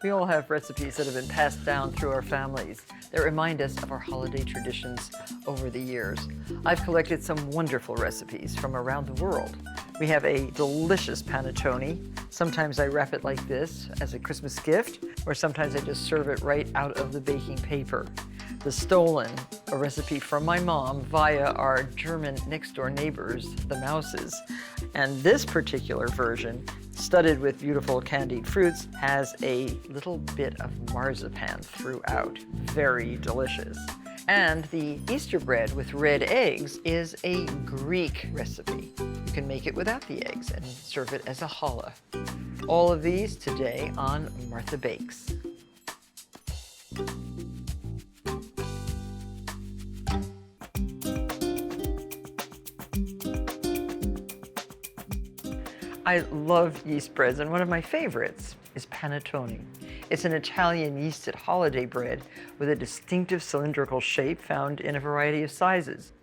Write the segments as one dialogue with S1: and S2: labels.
S1: We all have recipes that have been passed down through our families that remind us of our holiday traditions over the years. I've collected some wonderful recipes from around the world. We have a delicious panettone. Sometimes I wrap it like this as a Christmas gift, or sometimes I just serve it right out of the baking paper. The Stollen, a recipe from my mom via our German next-door neighbors, the Mouses. And this particular version, studded with beautiful candied fruits, has a little bit of marzipan throughout. Very delicious. And the Easter bread with red eggs is a Greek recipe. You can make it without the eggs and serve it as a challah. All of these today on Martha Bakes. I love yeast breads, and one of my favorites is panettone. It's an Italian yeasted holiday bread with a distinctive cylindrical shape found in a variety of sizes.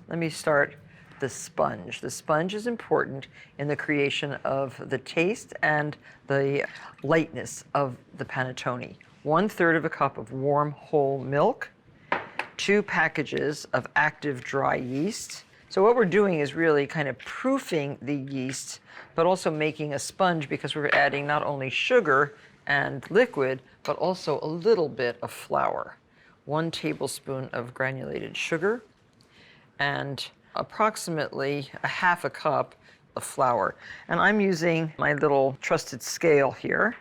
S1: Let me start with the sponge. The sponge is important in the creation of the taste and the lightness of the panettone. 1/3 of a cup of warm whole milk, 2 packages of active dry yeast. So what we're doing is really kind of proofing the yeast, but also making a sponge because we're adding not only sugar and liquid, but also a little bit of flour. 1 tablespoon of granulated sugar and approximately a 1/2 cup of flour. And I'm using my little trusted scale here,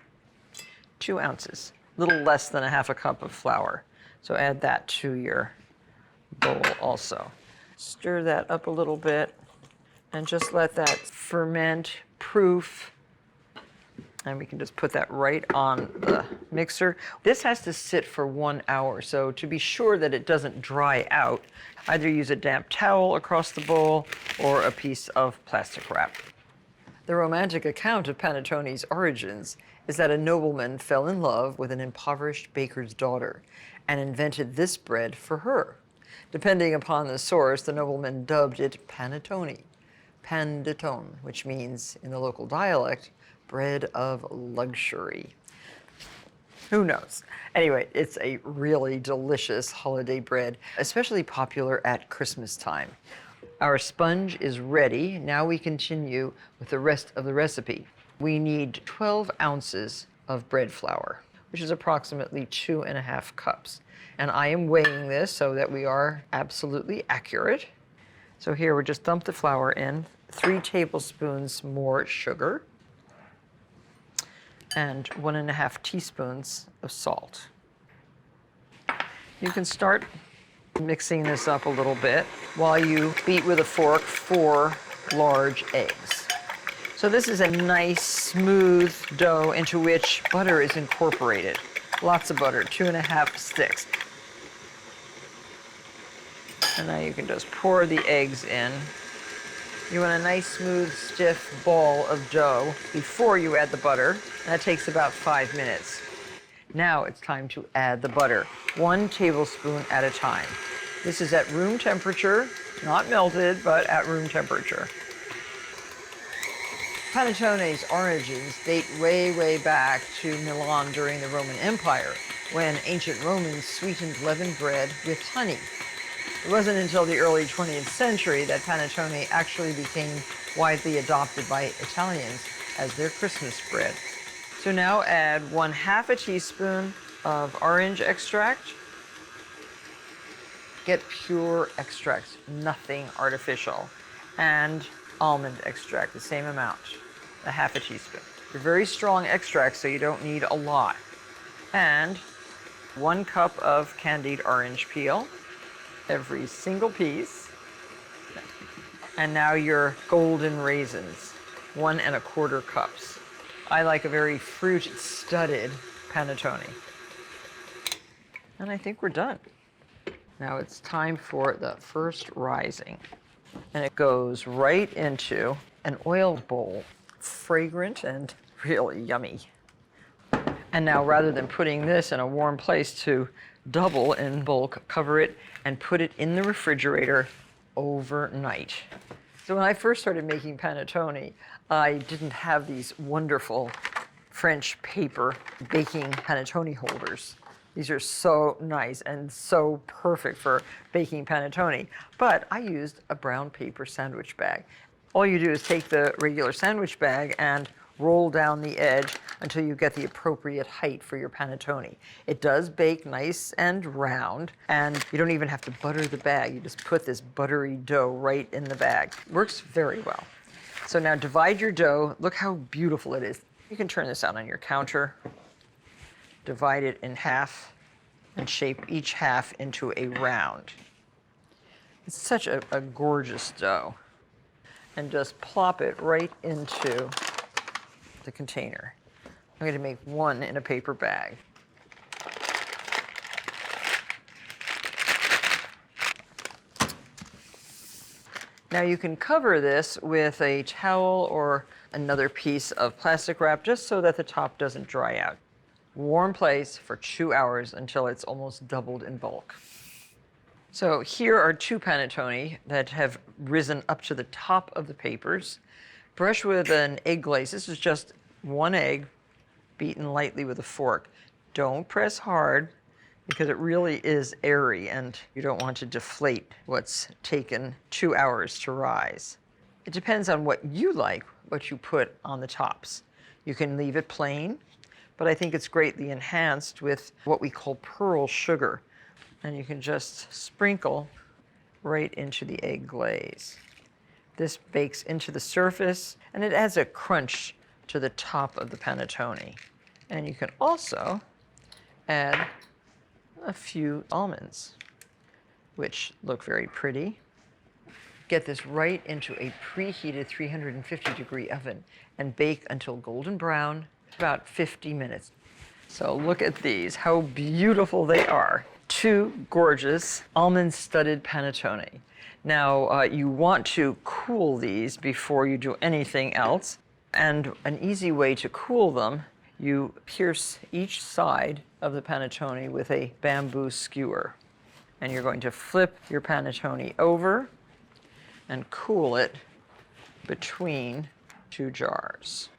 S1: 2 ounces, a little less than a 1/2 cup of flour. So add that to your bowl also. Stir that up a little bit and just let that ferment, proof, and we can just put that right on the mixer. This has to sit for 1 hour, so to be sure that it doesn't dry out, either use a damp towel across the bowl or a piece of plastic wrap. The romantic account of panettone's origins is that a nobleman fell in love with an impoverished baker's daughter and invented this bread for her. Depending upon the source, the nobleman dubbed it panettone, which means, in the local dialect, bread of luxury. Who knows? Anyway, it's a really delicious holiday bread, especially popular at Christmas time. Our sponge is ready. Now we continue with the rest of the recipe. We need 12 ounces of bread flour, which is approximately 2.5 cups. And I am weighing this so that we are absolutely accurate. So here we just dump the flour in, 3 tablespoons more sugar, and 1.5 teaspoons of salt. You can start mixing this up a little bit while you beat with a fork 4 large eggs. So this is a nice, smooth dough into which butter is incorporated. Lots of butter, 2.5 sticks. And now you can just pour the eggs in. You want a nice, smooth, stiff ball of dough before you add the butter. That takes about 5 minutes. Now it's time to add the butter, 1 tablespoon at a time. This is at room temperature, not melted, but at room temperature. Panettone's origins date way, way back to Milan during the Roman Empire, when ancient Romans sweetened leavened bread with honey. It wasn't until the early 20th century that panettone actually became widely adopted by Italians as their Christmas bread. So now add 1/2 teaspoon of orange extract. Get pure extract, nothing artificial. And almond extract, the same amount, 1/2 teaspoon. They're very strong extracts, so you don't need a lot. And 1 cup of candied orange peel, every single piece. And now your golden raisins, 1¼ cups. I like a very fruit-studded panettone. And I think we're done. Now it's time for the first rising. And it goes right into an oiled bowl, fragrant and really yummy. And now rather than putting this in a warm place to double in bulk, cover it and put it in the refrigerator overnight. So when I first started making panettone, I didn't have these wonderful French paper baking panettone holders. These are so nice and so perfect for baking panettone. But I used a brown paper sandwich bag. All you do is take the regular sandwich bag and roll down the edge until you get the appropriate height for your panettone. It does bake nice and round, and you don't even have to butter the bag. You just put this buttery dough right in the bag. Works very well. So now divide your dough. Look how beautiful it is. You can turn this out on your counter, divide it in half, and shape each half into a round. It's such a gorgeous dough. And just plop it right into the container. I'm going to make one in a paper bag. Now you can cover this with a towel or another piece of plastic wrap just so that the top doesn't dry out. Warm place for 2 hours until it's almost doubled in bulk. So here are 2 panettone that have risen up to the top of the papers. Brush with an egg glaze. This is just 1 egg beaten lightly with a fork. Don't press hard because it really is airy and you don't want to deflate what's taken 2 hours to rise. It depends on what you like, what you put on the tops. You can leave it plain, but I think it's greatly enhanced with what we call pearl sugar. And you can just sprinkle right into the egg glaze. This bakes into the surface and it adds a crunch to the top of the panettone. And you can also add a few almonds, which look very pretty. Get this right into a preheated 350-degree oven and bake until golden brown, about 50 minutes. So look at these, how beautiful they are. 2 gorgeous almond-studded panettone. Now, you want to cool these before you do anything else. And an easy way to cool them, you pierce each side of the panettone with a bamboo skewer. And you're going to flip your panettone over and cool it between 2 jars.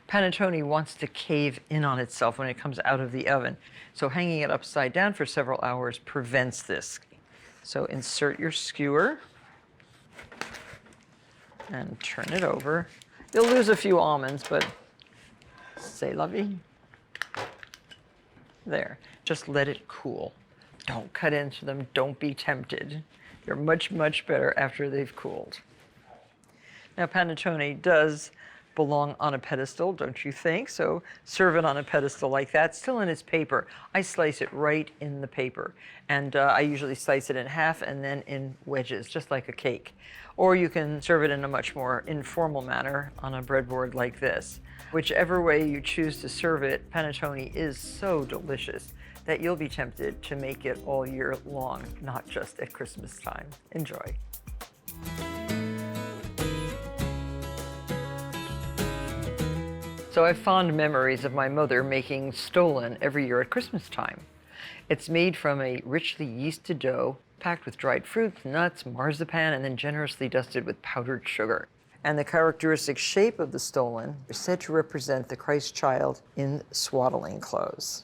S1: Panettone wants to cave in on itself when it comes out of the oven. So hanging it upside down for several hours prevents this. So insert your skewer and turn it over. You'll lose a few almonds, but c'est la vie. There, just let it cool. Don't cut into them, don't be tempted. They're much, much better after they've cooled. Now, panettone does belong on a pedestal, don't you think? So serve it on a pedestal like that, still in its paper. I slice it right in the paper. And I usually slice it in half and then in wedges, just like a cake. Or you can serve it in a much more informal manner on a breadboard like this. Whichever way you choose to serve it, panettone is so delicious that you'll be tempted to make it all year long, not just at Christmas time. Enjoy. So I have fond memories of my mother making Stollen every year at Christmas time. It's made from a richly yeasted dough, packed with dried fruits, nuts, marzipan, and then generously dusted with powdered sugar. And the characteristic shape of the Stollen is said to represent the Christ child in swaddling clothes.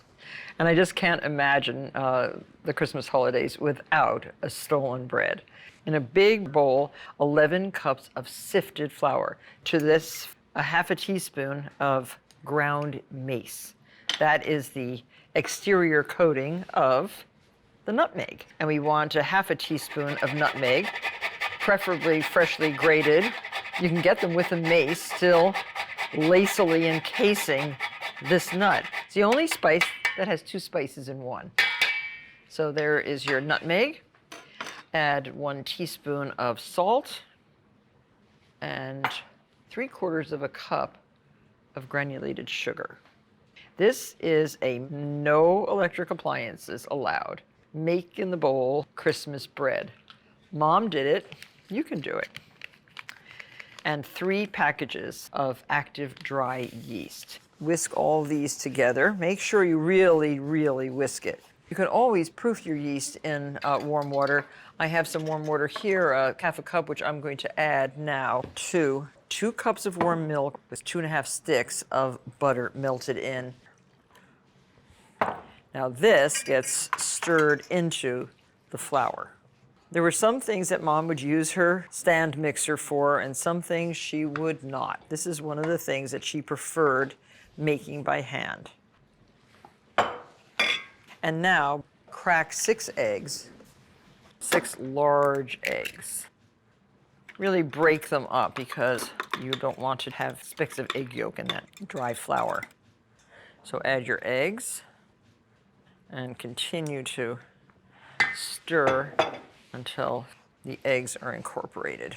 S1: And I just can't imagine the Christmas holidays without a Stollen bread. In a big bowl, 11 cups of sifted flour. To this, a half a teaspoon of ground mace. That is the exterior coating of the nutmeg. And we want a half a teaspoon of nutmeg, preferably freshly grated. You can get them with a mace, still lacily encasing this nut. It's the only spice that has 2 spices in one. So there is your nutmeg. Add 1 teaspoon of salt and 3/4 of a cup of granulated sugar. This is a no electric appliances allowed. Make in the bowl Christmas bread. Mom did it, you can do it. And 3 packages of active dry yeast. Whisk all these together. Make sure you really, really whisk it. You can always proof your yeast in warm water. I have some warm water here, half a cup, which I'm going to add now to 2 cups of warm milk with 2.5 sticks of butter melted in. Now this gets stirred into the flour. There were some things that Mom would use her stand mixer for and some things she would not. This is one of the things that she preferred making by hand. And now crack 6 eggs, 6 large eggs. Really break them up because you don't want to have specks of egg yolk in that dry flour. So add your eggs and continue to stir until the eggs are incorporated.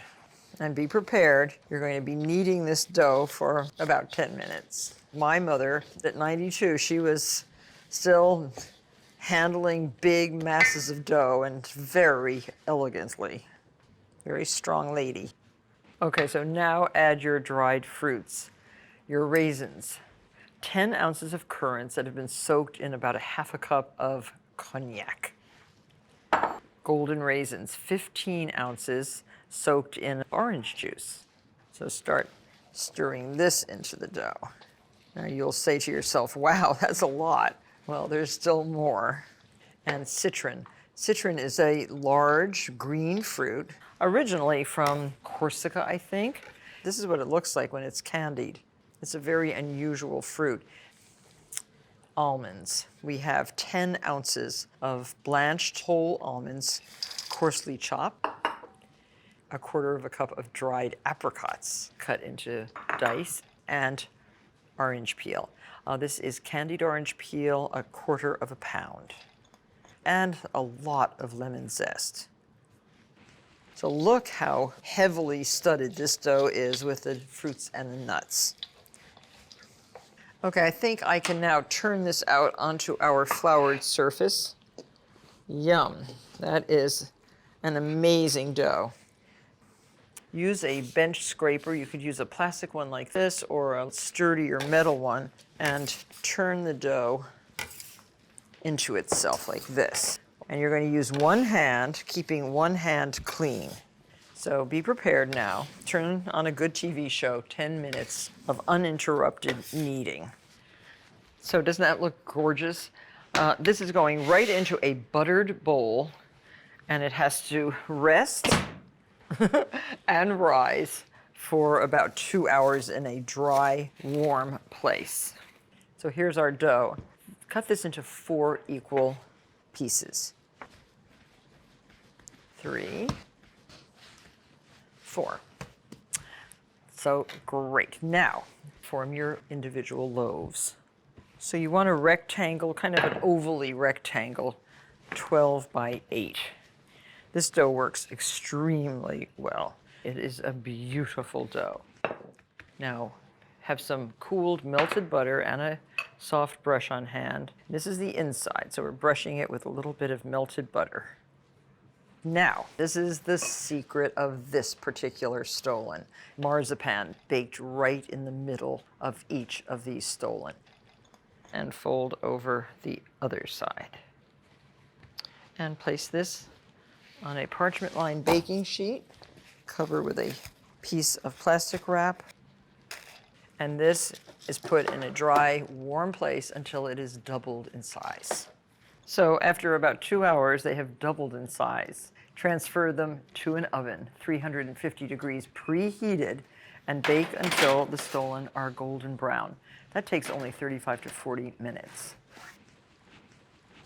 S1: And be prepared, you're going to be kneading this dough for about 10 minutes. My mother, at 92, she was still handling big masses of dough and very elegantly. Very strong lady. Okay, so now add your dried fruits, your raisins, 10 ounces of currants that have been soaked in about 1/2 cup of cognac. Golden raisins, 15 ounces soaked in orange juice. So start stirring this into the dough. Now you'll say to yourself, wow, that's a lot. Well, there's still more. And citron. Citron is a large green fruit, originally from Corsica, I think. This is what it looks like when it's candied. It's a very unusual fruit. Almonds. We have 10 ounces of blanched whole almonds, coarsely chopped. 1/4 cup of dried apricots cut into dice, and orange peel. This is candied orange peel, 1/4 pound. And a lot of lemon zest. So look how heavily studded this dough is with the fruits and the nuts. Okay, I think I can now turn this out onto our floured surface. Yum, that is an amazing dough. Use a bench scraper. You could use a plastic one like this or a sturdier metal one and turn the dough into itself like this. And you're going to use one hand, keeping one hand clean. So be prepared now. Turn on a good TV show, 10 minutes of uninterrupted kneading. So doesn't that look gorgeous? This is going right into a buttered bowl, and it has to rest and rise for about 2 hours in a dry, warm place. So here's our dough. Cut this into 4 equal pieces. 3, 4. So great. Now, form your individual loaves. So you want a rectangle, kind of an ovally rectangle, 12 by 8. This dough works extremely well. It is a beautiful dough. Now, have some cooled melted butter and a soft brush on hand. This is the inside, so we're brushing it with a little bit of melted butter. Now, this is the secret of this particular stollen. Marzipan baked right in the middle of each of these stollen. And fold over the other side. And place this on a parchment-lined baking sheet. Cover with a piece of plastic wrap. And this is put in a dry, warm place until it is doubled in size. So after about 2 hours, they have doubled in size. Transfer them to an oven, 350 degrees preheated, and bake until the stollen are golden brown. That takes only 35 to 40 minutes.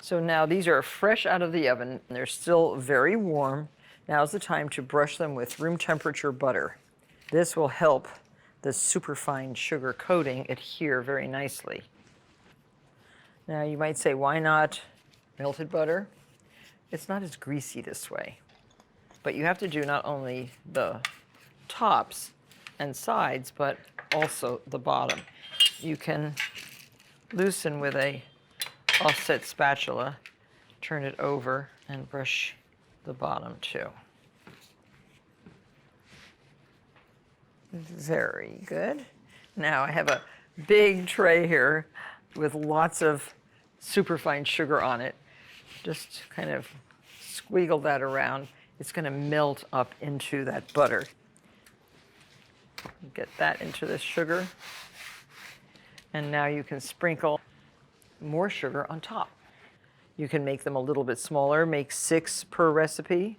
S1: So now these are fresh out of the oven. They're still very warm. Now's the time to brush them with room temperature butter. This will help the superfine sugar coating adhere very nicely. Now you might say, why not melted butter? It's not as greasy this way. But you have to do not only the tops and sides, but also the bottom. You can loosen with a offset spatula, turn it over, and brush the bottom too. Very good. Now I have a big tray here with lots of superfine sugar on it. Just kind of squiggle that around. It's going to melt up into that butter. Get that into the sugar. And now you can sprinkle more sugar on top. You can make them a little bit smaller, make 6 per recipe,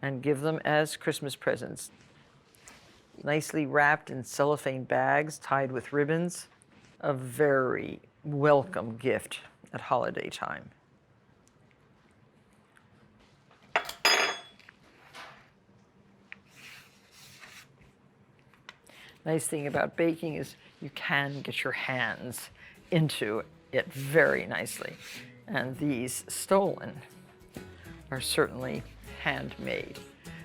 S1: and give them as Christmas presents. Nicely wrapped in cellophane bags, tied with ribbons. A very welcome gift at holiday time. Nice thing about baking is you can get your hands into it very nicely. And these Stollen are certainly handmade.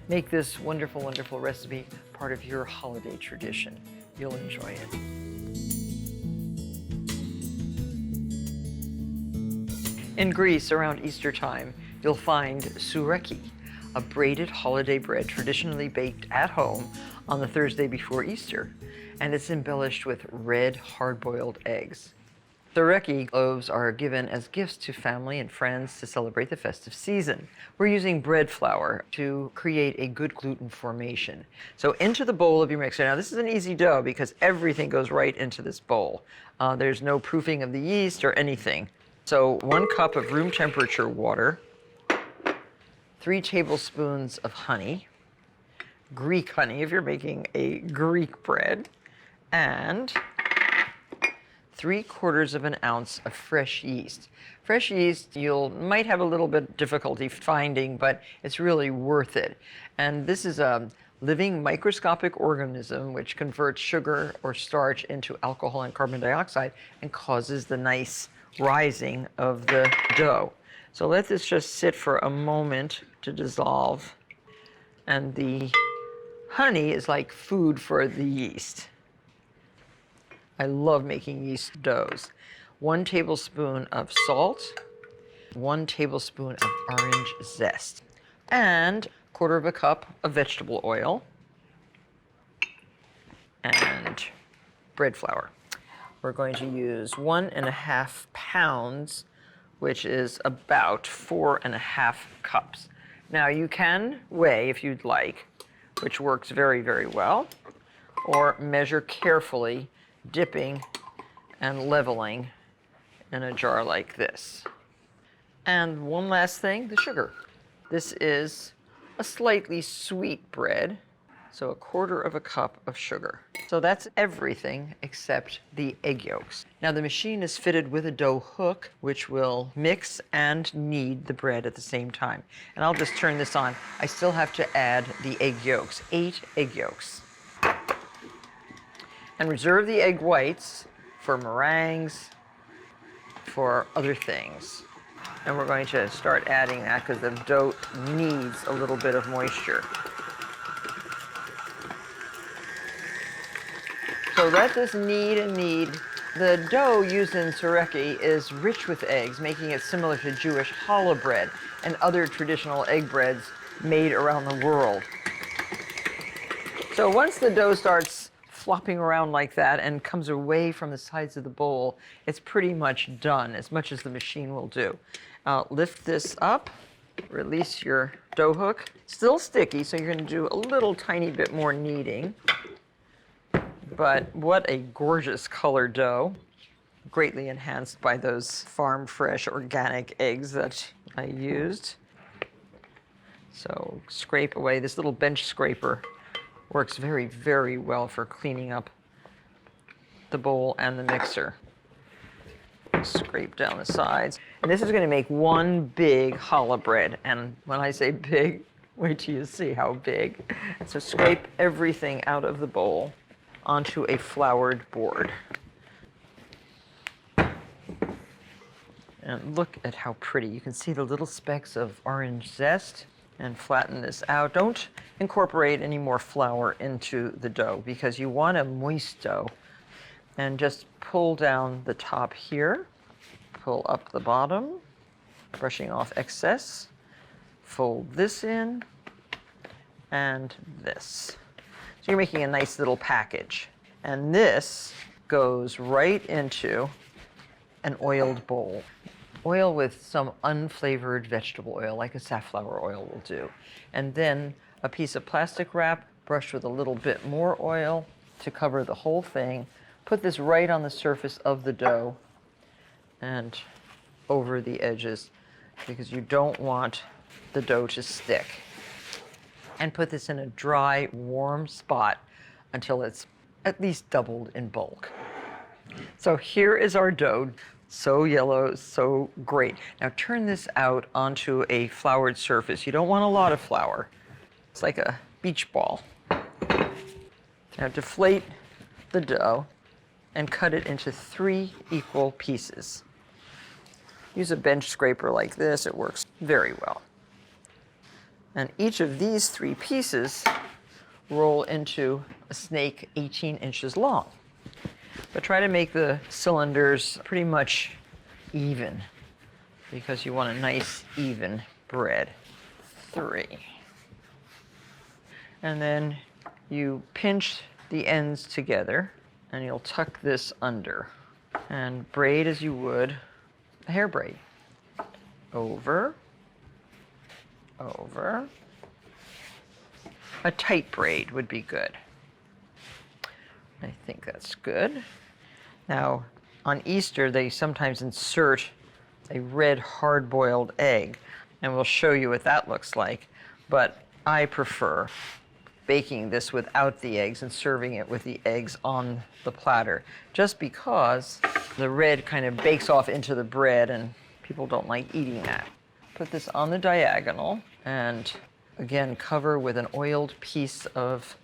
S1: Make this wonderful, wonderful recipe part of your holiday tradition. You'll enjoy it. In Greece, around Easter time, you'll find Tsoureki, a braided holiday bread traditionally baked at home on the Thursday before Easter, and it's embellished with red hard-boiled eggs. Tsoureki loaves are given as gifts to family and friends to celebrate the festive season. We're using bread flour to create a good gluten formation. So into the bowl of your mixer. Now this is an easy dough because everything goes right into this bowl. There's no proofing of the yeast or anything. So 1 cup of room temperature water, 3 tablespoons of honey, Greek honey if you're making a Greek bread, and 3/4 of an ounce of fresh yeast. Fresh yeast you might have a little bit difficulty finding, but it's really worth it. And this is a living microscopic organism which converts sugar or starch into alcohol and carbon dioxide and causes the nice rising of the dough. So let this just sit for a moment to dissolve. And the honey is like food for the yeast. I love making yeast doughs. 1 tablespoon of salt, 1 tablespoon of orange zest, and 1/4 cup of vegetable oil, and bread flour. We're going to use 1.5 pounds, which is about 4.5 cups. Now you can weigh if you'd like, which works very, very well, or measure carefully, dipping and leveling in a jar like this. And one last thing, the sugar. This is a slightly sweet bread, so 1/4 cup of sugar. So that's everything except the egg yolks. Now the machine is fitted with a dough hook, which will mix and knead the bread at the same time. And I'll just turn this on. I still have to add the egg yolks, 8 egg yolks. And reserve the egg whites for meringues, for other things. And we're going to start adding that because the dough needs a little bit of moisture. So let this knead and knead. The dough used in Tsoureki is rich with eggs, making it similar to Jewish challah bread and other traditional egg breads made around the world. So once the dough starts flopping around like that and comes away from the sides of the bowl, it's pretty much done, as much as the machine will do. Lift this up, release your dough hook. Still sticky, so you're going to do a little tiny bit more kneading. But what a gorgeous color dough, greatly enhanced by those farm fresh organic eggs that I used. So scrape away. This little bench scraper works very, very well for cleaning up the bowl and the mixer. Scrape down the sides. And this is going to make one big challah bread. And when I say big, wait till you see how big. So scrape everything out of the bowl onto a floured board. And look at how pretty. You can see the little specks of orange zest. And flatten this out. Don't incorporate any more flour into the dough because you want a moist dough. And just pull down the top here, pull up the bottom, brushing off excess, fold this in, and this. So you're making a nice little package. And this goes right into an oiled bowl. Oil with some unflavored vegetable oil, like a safflower oil will do. And then a piece of plastic wrap, brushed with a little bit more oil to cover the whole thing. Put this right on the surface of the dough and over the edges, because you don't want the dough to stick. And put this in a dry, warm spot until it's at least doubled in bulk. So here is our dough. So yellow, so great. Now turn this out onto a floured surface. You don't want a lot of flour. It's like a beach ball. Now deflate the dough and cut it into 3 equal pieces. Use a bench scraper like this, it works very well. And each of these 3 pieces roll into a snake 18 inches long. But try to make the cylinders pretty much even, because you want a nice even bread. 3. And then you pinch the ends together and you'll tuck this under and braid as you would a hair braid. Over, over. A tight braid would be good. I think that's good. Now, on Easter, they sometimes insert a red hard-boiled egg, and we'll show you what that looks like. But I prefer baking this without the eggs and serving it with the eggs on the platter, just because the red kind of bakes off into the bread, and people don't like eating that. Put this on the diagonal, and again, cover with an oiled piece of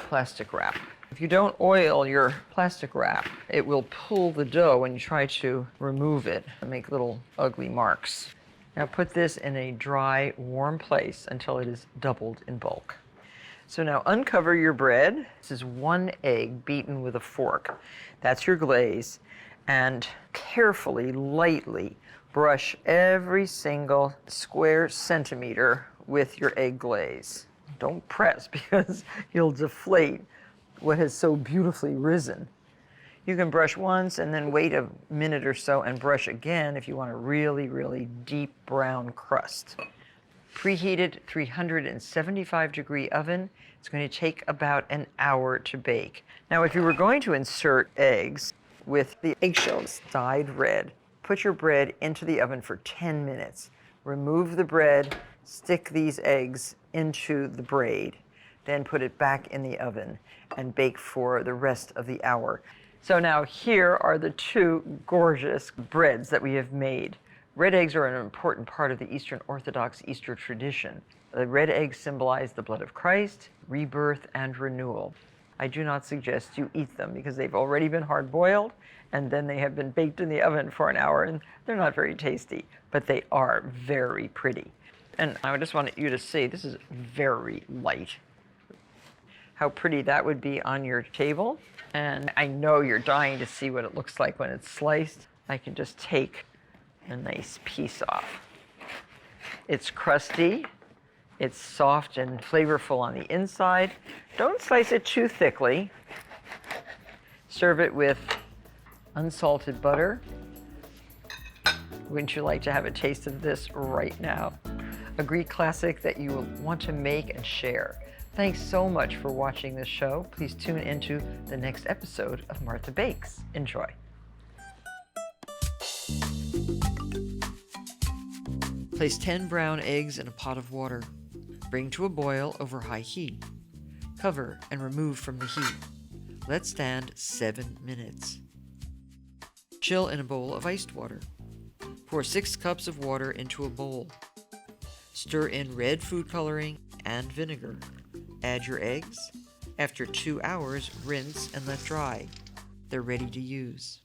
S1: plastic wrap. If you don't oil your plastic wrap, it will pull the dough when you try to remove it and make little ugly marks. Now put this in a dry, warm place until it is doubled in bulk. So now uncover your bread. This is 1 egg beaten with a fork. That's your glaze. And carefully, lightly brush every single square centimeter with your egg glaze. Don't press, because you'll deflate what has so beautifully risen. You can brush once and then wait a minute or so and brush again if you want a really, really deep brown crust. Preheated 375-degree oven. It's going to take about an hour to bake. Now, if you were going to insert eggs with the eggshells dyed red, put your bread into the oven for 10 minutes. Remove the bread, stick these eggs into the braid, then put it back in the oven and bake for the rest of the hour. So now here are the 2 gorgeous breads that we have made. Red eggs are an important part of the Eastern Orthodox Easter tradition. The red eggs symbolize the blood of Christ, rebirth, and renewal. I do not suggest you eat them because they've already been hard-boiled and then they have been baked in the oven for an hour, and they're not very tasty, but they are very pretty. And I just wanted you to see, this is very light. How pretty that would be on your table. And I know you're dying to see what it looks like when it's sliced. I can just take a nice piece off. It's crusty, it's soft and flavorful on the inside. Don't slice it too thickly. Serve it with unsalted butter. Wouldn't you like to have a taste of this right now? A Greek classic that you will want to make and share. Thanks so much for watching this show. Please tune into the next episode of Martha Bakes. Enjoy. Place 10 brown eggs in a pot of water. Bring to a boil over high heat. Cover and remove from the heat. Let stand 7 minutes. Chill in a bowl of iced water. Pour 6 cups of water into a bowl. Stir in red food coloring and vinegar. Add your eggs. After 2 hours, rinse and let dry. They're ready to use.